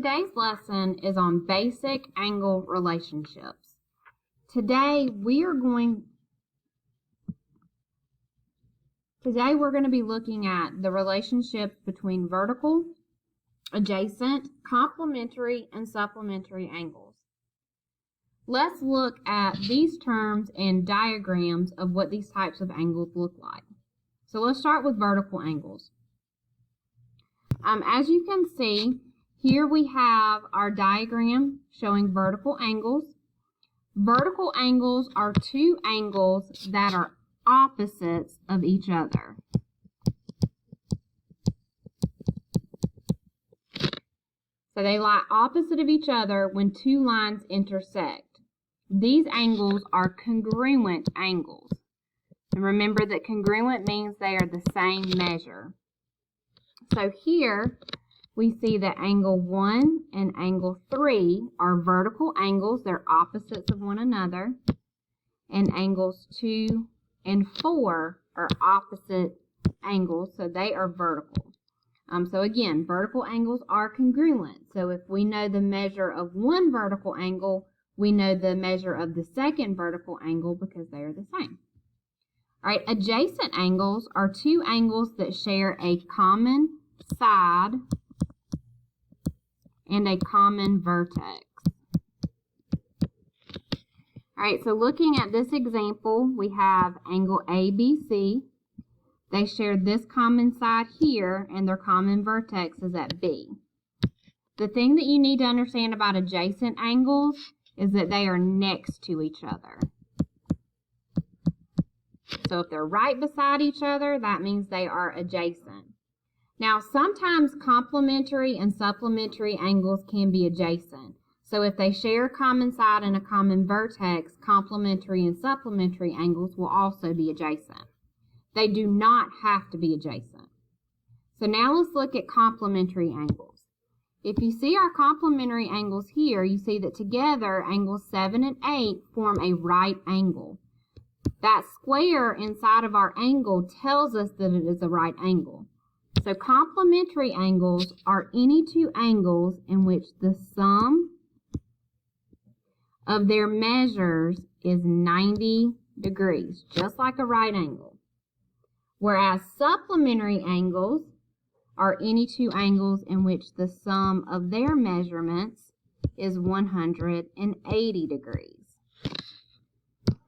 Today's lesson is on basic angle relationships. Today we're going to be looking at the relationships between vertical, adjacent, complementary, and supplementary angles. Let's look at these terms and diagrams of what these types of angles look like. So let's start with vertical angles. As you can see, here we have our diagram showing vertical angles. Vertical angles are two angles that are opposites of each other. So they lie opposite of each other when two lines intersect. These angles are congruent angles. And remember that congruent means they are the same measure. So here we see that angle 1 and angle 3 are vertical angles. They're opposites of one another. And angles 2 and 4 are opposite angles, so they are vertical. So again, vertical angles are congruent. So if we know the measure of one vertical angle, we know the measure of the second vertical angle because they are the same. All right, adjacent angles are two angles that share a common side and a common vertex. All right, so looking at this example, we have angle ABC. They share this common side here, and their common vertex is at B. The thing that you need to understand about adjacent angles is that they are next to each other. So if they're right beside each other, that means they are adjacent. Now, sometimes complementary and supplementary angles can be adjacent. So if they share a common side and a common vertex, complementary and supplementary angles will also be adjacent. They do not have to be adjacent. So now let's look at complementary angles. If you see our complementary angles here, you see that together angles 7 and 8 form a right angle. That square inside of our angle tells us that it is a right angle. So complementary angles are any two angles in which the sum of their measures is 90 degrees, just like a right angle. Whereas supplementary angles are any two angles in which the sum of their measurements is 180 degrees.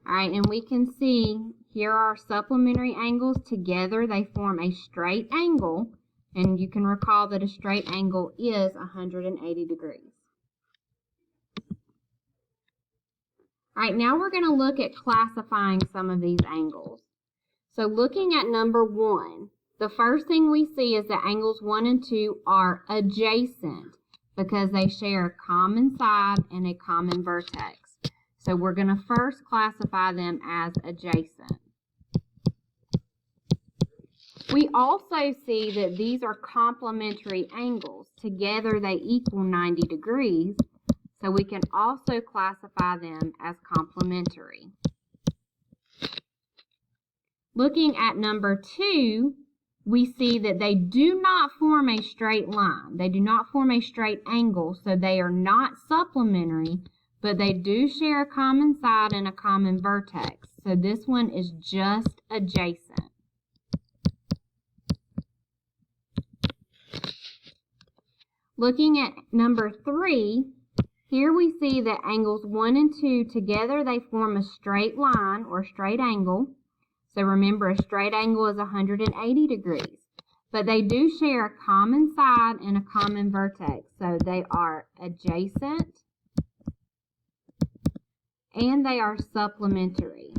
All right, and we can see here are supplementary angles. Together they form a straight angle, and you can recall that a straight angle is 180 degrees. All right, now we're going to look at classifying some of these angles. So looking at number 1, the first thing we see is that angles 1 and 2 are adjacent because they share a common side and a common vertex. So we're going to first classify them as adjacent. We also see that these are complementary angles. Together they equal 90 degrees, so we can also classify them as complementary. Looking at number 2, we see that they do not form a straight line. They do not form a straight angle, so they are not supplementary, but they do share a common side and a common vertex. So this one is just adjacent. Looking at number 3, here we see that angles 1 and 2 together they form a straight line or straight angle. So remember, a straight angle is 180 degrees. But they do share a common side and a common vertex. So they are adjacent and they are supplementary.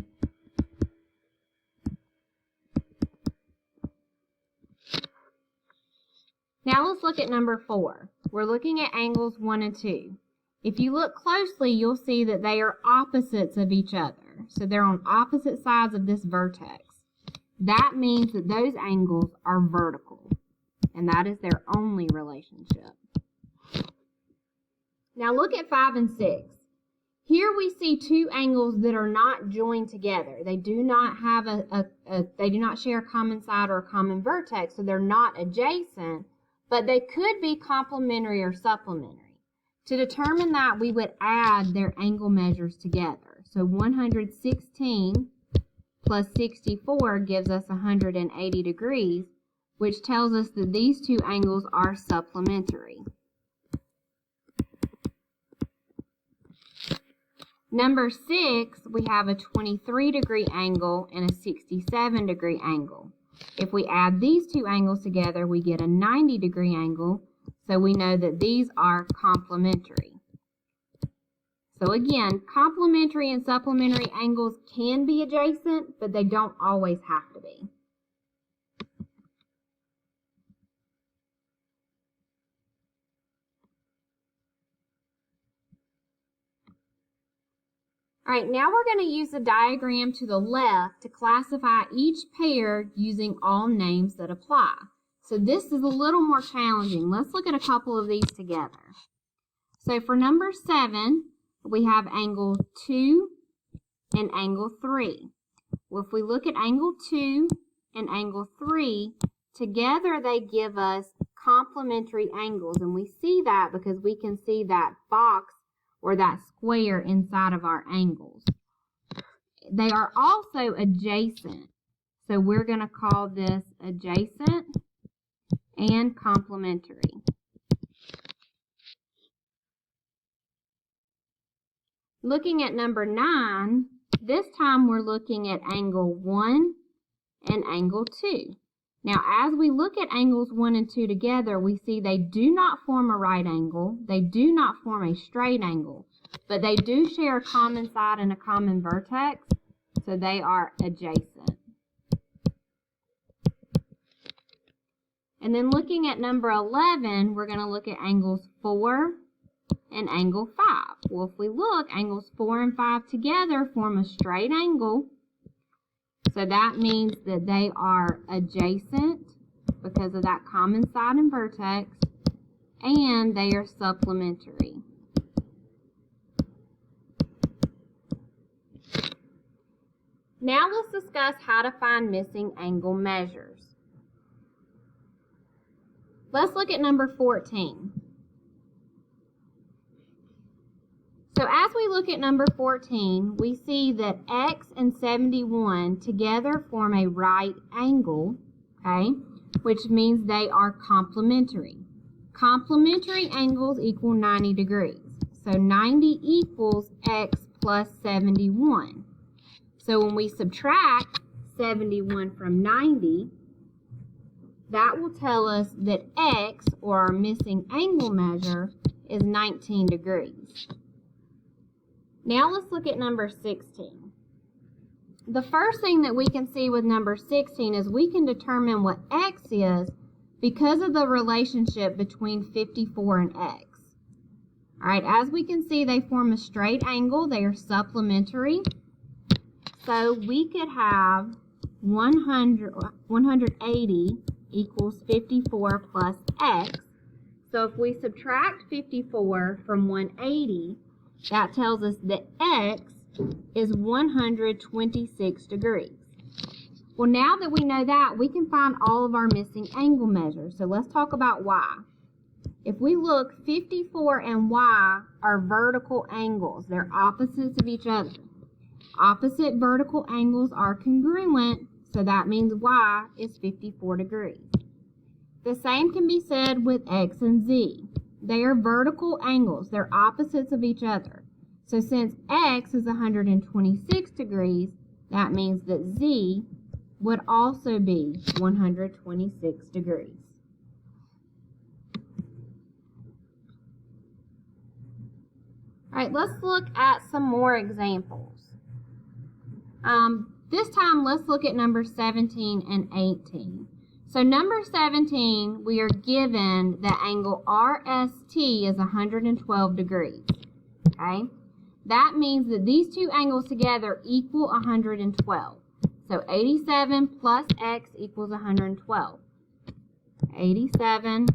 Now let's look at number 4. We're looking at angles 1 and 2. If you look closely, you'll see that they are opposites of each other. So they're on opposite sides of this vertex. That means that those angles are vertical, and that is their only relationship. Now look at 5 and 6. Here we see two angles that are not joined together. They do not have they do not share a common side or a common vertex, so they're not adjacent, but they could be complementary or supplementary. To determine that, we would add their angle measures together. So 116 plus 64 gives us 180 degrees, which tells us that these two angles are supplementary. Number 6, we have a 23-degree angle and a 67-degree angle. If we add these two angles together, we get a 90-degree angle, so we know that these are complementary. So again, complementary and supplementary angles can be adjacent, but they don't always have to be. All right, now we're going to use the diagram to the left to classify each pair using all names that apply. So this is a little more challenging. Let's look at a couple of these together. So for number 7, we have angle 2 and angle 3. Well, if we look at angle 2 and angle 3, together they give us complementary angles. And we see that because we can see that box or that square inside of our angles. They are also adjacent. So we're going to call this adjacent and complementary. Looking at number 9, this time we're looking at angle 1 and angle 2. Now, as we look at angles 1 and 2 together, we see they do not form a right angle, they do not form a straight angle, but they do share a common side and a common vertex, so they are adjacent. And then looking at number 11, we're going to look at angles 4 and angle 5. Well, if we look, angles 4 and 5 together form a straight angle. So that means that they are adjacent because of that common side and vertex, and they are supplementary. Now let's discuss how to find missing angle measures. Let's look at number 14. So as we look at number 14, we see that X and 71 together form a right angle, okay, which means they are complementary. Complementary angles equal 90 degrees. So 90 equals X plus 71. So when we subtract 71 from 90, that will tell us that X, or our missing angle measure, is 19 degrees. Now let's look at number 16. The first thing that we can see with number 16 is we can determine what X is because of the relationship between 54 and X. All right, as we can see, they form a straight angle. They are supplementary. So we could have 180 equals 54 plus X. So if we subtract 54 from 180, that tells us that X is 126 degrees. Well, now that we know that, we can find all of our missing angle measures. So let's talk about Y. If we look, 54 and Y are vertical angles. They're opposites of each other. Opposite vertical angles are congruent, so that means Y is 54 degrees. The same can be said with X and Z. They are vertical angles. They're opposites of each other. So since X is 126 degrees, that means that Z would also be 126 degrees. All right, let's look at some more examples. This time, let's look at number 17 and 18. So number 17, we are given the angle RST is 112 degrees, okay? That means that these two angles together equal 112. So 87 plus X equals 112. 87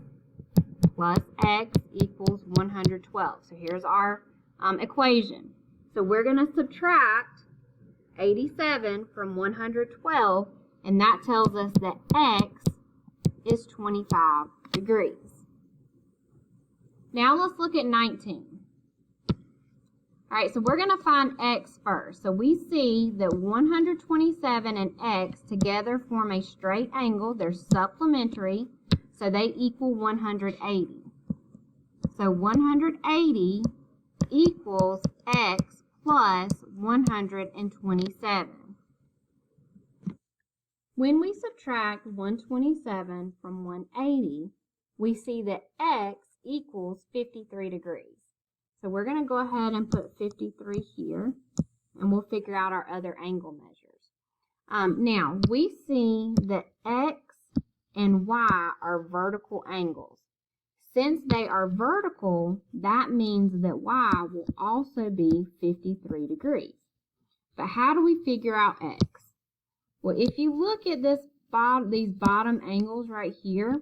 plus X equals 112. So here's our equation. So we're going to subtract 87 from 112, and that tells us that X is 25 degrees. Now let's look at 19. All right, so we're going to find x first. So we see that 127 and x together form a straight angle. They're supplementary, so they equal 180. So 180 equals x plus 127. When we subtract 127 from 180, we see that x equals 53 degrees. So we're going to go ahead and put 53 here, and we'll figure out our other angle measures. Now, we see that x and y are vertical angles. Since they are vertical, that means that y will also be 53 degrees. But how do we figure out x? Well, if you look at these bottom angles right here,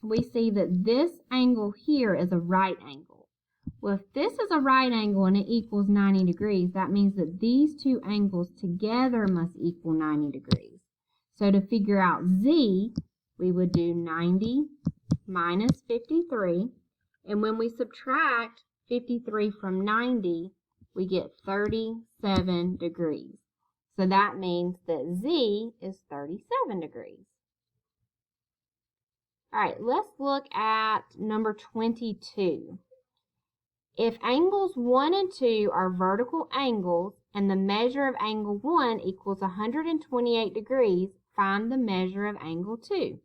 we see that this angle here is a right angle. Well, if this is a right angle and it equals 90 degrees, that means that these two angles together must equal 90 degrees. So to figure out z, we would do 90 minus 53. And when we subtract 53 from 90, we get 37 degrees. So that means that z is 37 degrees. All right, let's look at number 22. If angles 1 and 2 are vertical angles and the measure of angle 1 equals 128 degrees, find the measure of angle 2.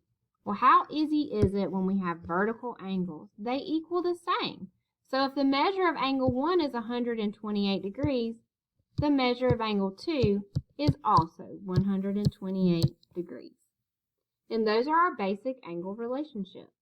Well, how easy is it when we have vertical angles? They equal the same. So if the measure of angle 1 is 128 degrees, the measure of angle 2 is also 128 degrees. And those are our basic angle relationships.